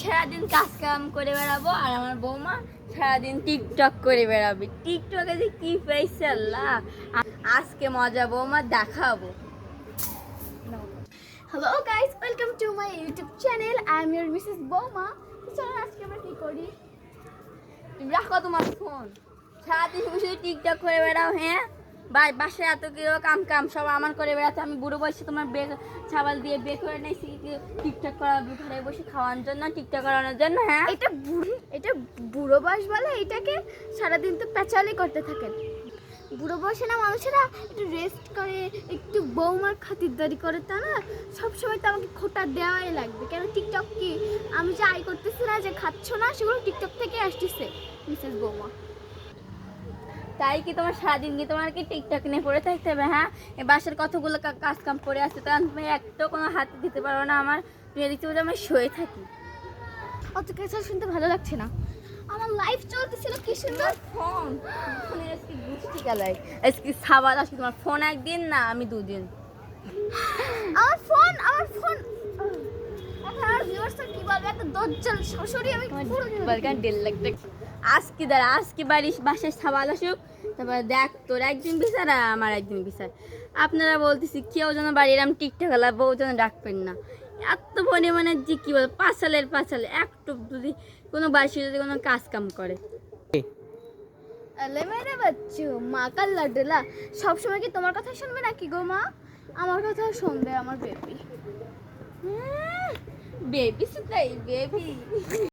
সারাদিন কাজ কাম করে বেড়াবো আর আমার বৌমা সারাদিন টিকটক করে বেড়াবে। টিকটকে যে কি পেয়েছে আল্লাহ, আজকে মজা বৌমা দেখাবো। Hello guys, welcome to my YouTube channel. I am your Mrs বৌমা। চলো আজকে আমরা কি করি, তুমি রাখো তোমার ফোন, সারাদিন শুধু টিকটক করে বেড়াও। হ্যাঁ বাসায় এত কি কাম কাম সব আমার করে বেড়াচ্ছে, আমি বুড়ো বয়সে তোমার ছাবাল দিয়ে বে করে নিয়েছি টিকটক করা, ঘরে বসে খাওয়ার জন্য, টিকটক করানোর জন্য। হ্যাঁ এটা বুড়ো বয়স বলে, এটাকে সারাদিন তো পেঁচালি করতে থাকেন। বুড়ো বয়সে না মানুষেরা একটু রেস্ট করে, একটু বৌমার খাতিরদারি করে, তা না সবসময় তো আমাকে খোটা দেওয়াই লাগবে। কেন টিকটক কি আমি যে আয় করতেছি না, যে খাচ্ছ না, সেগুলো টিকটক থেকে আসতেছে মিসেস বৌমা। তাই কি তোমার সারাদিন কি তোমার কি টিকটক নিয়ে পড়ে থাকতে হবে? হ্যাঁ, এই বাসার কতগুলো কাজ কাম পড়ে আসছে, তখন তুমি একটা কোনো হাত দিতে পারো না আমার। তুমি দেখতে বলে আমি শুয়ে থাকি। অত কিছু শুনতে ভালো লাগছে না, আমার লাইফ চলতেছিল কি সুন্দর। ফোনের আজকে গুষ্টি গেলাই, আজকে সাবাল আসবে তোমার ফোন একদিন না আমি দুদিন। আমার ফোন আর ভিউয়ার্সরা কি বলবে, এত দজ্জাল শাশুড়ি আমি পুরো বলকান 1.5 লাখ টাকা আজকে দাঁড়া, আজকে বাসায় সাবাল আসুক, তারপর দেখ তোর একদিন বিচার আর আমার একদিন বিচার। আপনারা বলতেছি কেউ যেন বাড়ির আমি টিকটক গেলা বউ যেন ডাকবেন না। এত পরিমাণে যে কি বল পাঁচালে একটু যদি কোনো বাড়ি যদি কোনো কাজ কাম করে। আলে মেরে বাচ্চু মা কাল লাডলা, সবসময় কি তোমার কথা শুনবে নাকি গো মা? আমার কথাও শুনবে আমার বেবি। বেবি সেটাই বেবি।